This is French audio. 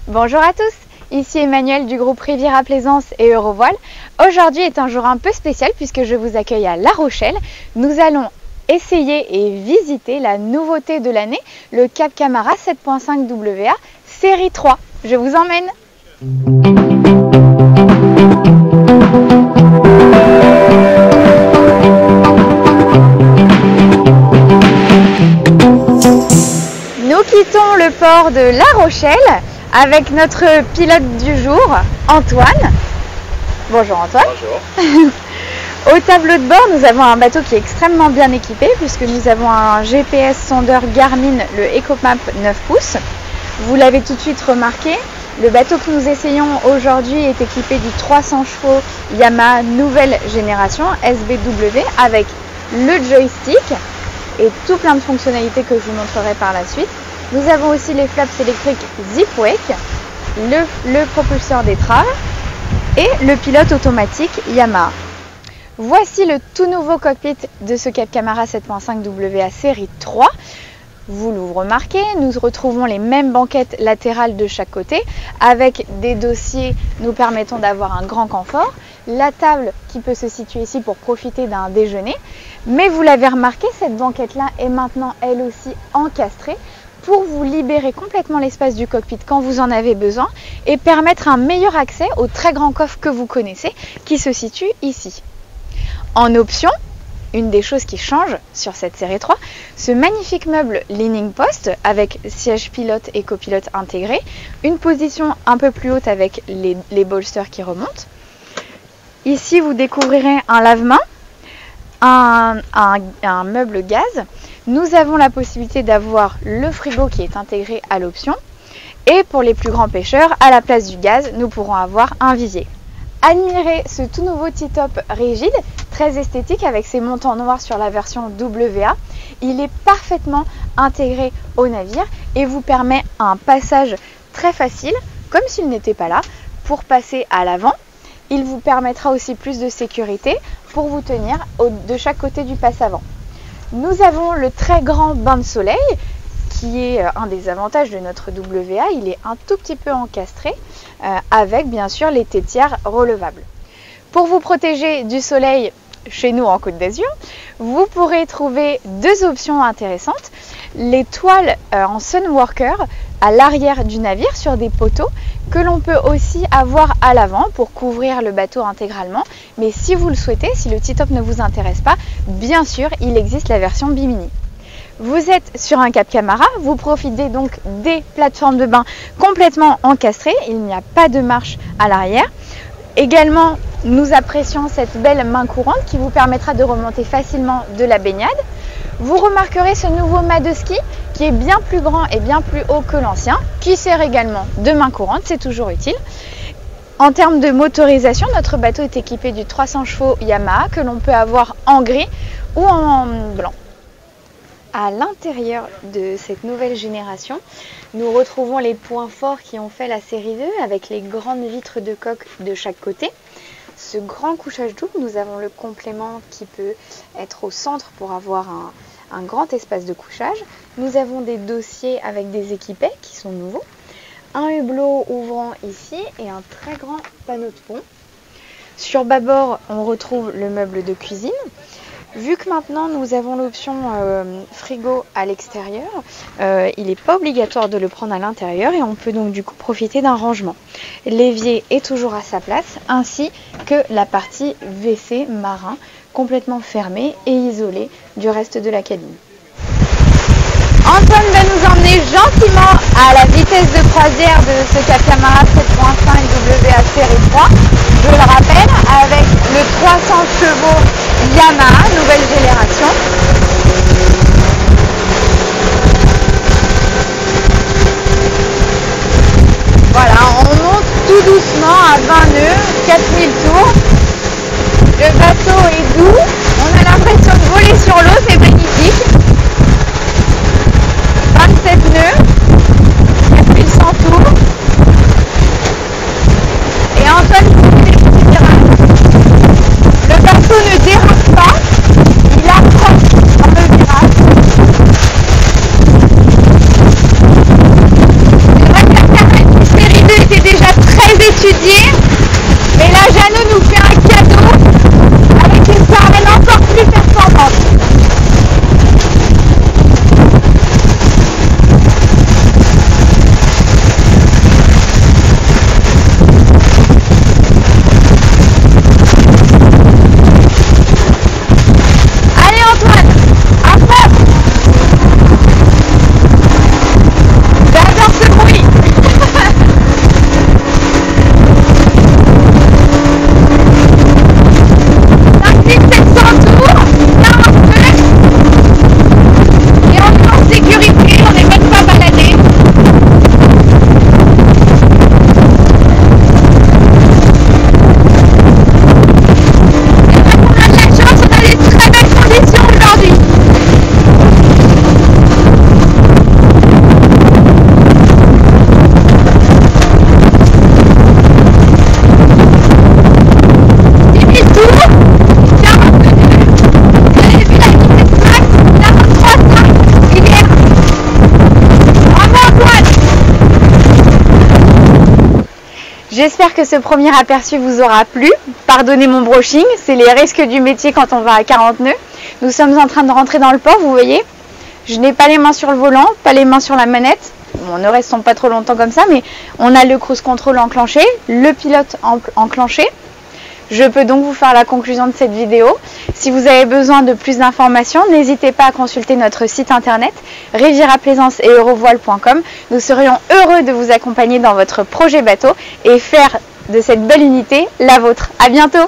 Bonjour à tous, ici Emmanuel du groupe Riviera Plaisance et Eurovoile. Aujourd'hui est un jour un peu spécial puisque je vous accueille à La Rochelle. Nous allons essayer et visiter la nouveauté de l'année, le Cap Camara 7.5 WA série 3. Je vous emmène. Nous quittons le port de La Rochelle avec notre pilote du jour, Antoine. Bonjour Antoine. Bonjour. Au tableau de bord, nous avons un bateau qui est extrêmement bien équipé puisque nous avons un GPS sondeur Garmin, le EcoMap 9 pouces. Vous l'avez tout de suite remarqué, le bateau que nous essayons aujourd'hui est équipé du 300 chevaux Yamaha nouvelle génération SBW avec le joystick et tout plein de fonctionnalités que je vous montrerai par la suite. Nous avons aussi les flaps électriques Zipwake, le propulseur d'étrave et le pilote automatique Yamaha. Voici le tout nouveau cockpit de ce Cap Camara 7.5 WA série 3. Vous le remarquez, nous retrouvons les mêmes banquettes latérales de chaque côté avec des dossiers nous permettant d'avoir un grand confort. La table qui peut se situer ici pour profiter d'un déjeuner. Mais vous l'avez remarqué, cette banquette-là est maintenant elle aussi encastrée pour vous libérer complètement l'espace du cockpit quand vous en avez besoin et permettre un meilleur accès au très grand coffre que vous connaissez qui se situe ici. En option, une des choses qui change sur cette série 3, ce magnifique meuble Leaning Post avec siège pilote et copilote intégré, une position un peu plus haute avec les bolsters qui remontent. Ici, vous découvrirez un lave-mains, un meuble gaz. Nous avons la possibilité d'avoir le frigo qui est intégré à l'option. Et pour les plus grands pêcheurs, à la place du gaz, nous pourrons avoir un visier. Admirez ce tout nouveau T-top rigide, très esthétique avec ses montants noirs sur la version WA. Il est parfaitement intégré au navire et vous permet un passage très facile, comme s'il n'était pas là, pour passer à l'avant. Il vous permettra aussi plus de sécurité pour vous tenir de chaque côté du passe-avant. Nous avons le très grand bain de soleil qui est un des avantages de notre WA. Il est un tout petit peu encastré avec bien sûr les tétières relevables. Pour vous protéger du soleil chez nous en Côte d'Azur, vous pourrez trouver deux options intéressantes. Les toiles en Sunworker à l'arrière du navire sur des poteaux que l'on peut aussi avoir à l'avant pour couvrir le bateau intégralement. Mais si vous le souhaitez, si le T-top ne vous intéresse pas, bien sûr, il existe la version Bimini. Vous êtes sur un Cap Camara, vous profitez donc des plateformes de bain complètement encastrées, il n'y a pas de marche à l'arrière. Également, nous apprécions cette belle main courante qui vous permettra de remonter facilement de la baignade. Vous remarquerez ce nouveau mât de ski qui est bien plus grand et bien plus haut que l'ancien, qui sert également de main courante, c'est toujours utile. En termes de motorisation, notre bateau est équipé du 300 chevaux Yamaha que l'on peut avoir en gris ou en blanc. À l'intérieur de cette nouvelle génération, nous retrouvons les points forts qui ont fait la série 2 avec les grandes vitres de coque de chaque côté. Ce grand couchage double, nous avons le complément qui peut être au centre pour avoir un grand espace de couchage. Nous avons des dossiers avec des équipets qui sont nouveaux. Un hublot ouvrant ici et un très grand panneau de pont. Sur bâbord, on retrouve le meuble de cuisine. Vu que maintenant nous avons l'option frigo à l'extérieur, il n'est pas obligatoire de le prendre à l'intérieur et on peut donc du coup profiter d'un rangement. L'évier est toujours à sa place ainsi que la partie WC marin complètement fermée et isolée du reste de la cabine. Antoine va nous emmener gentiment à la vitesse de croisière de ce Cap Camara 7.5 WA série 3. Je le rappelle, avec le 300 chevaux Yamaha, nouvelle génération. Voilà, on monte tout doucement à 20 nœuds, 4000 tours. Le bateau est doux, on a l'impression de voler sur l'eau, c'est magnifique. 27 nœuds, 4100 tours. Et Antoine vous dit le virage. Le bateau ne dérape pas, il approche dans le virage. C'est vrai que la carène du série J'espère que ce premier aperçu vous aura plu. Pardonnez mon brushing, c'est les risques du métier quand on va à 40 nœuds. Nous sommes en train de rentrer dans le port, vous voyez. Je n'ai pas les mains sur le volant, pas les mains sur la manette. Bon, ne restons pas trop longtemps comme ça, mais on a le cruise control enclenché, le pilote enclenché. Je peux donc vous faire la conclusion de cette vidéo. Si vous avez besoin de plus d'informations, n'hésitez pas à consulter notre site internet rivieraplaisance et eurovoile.com. Nous serions heureux de vous accompagner dans votre projet bateau et faire de cette belle unité la vôtre. À bientôt!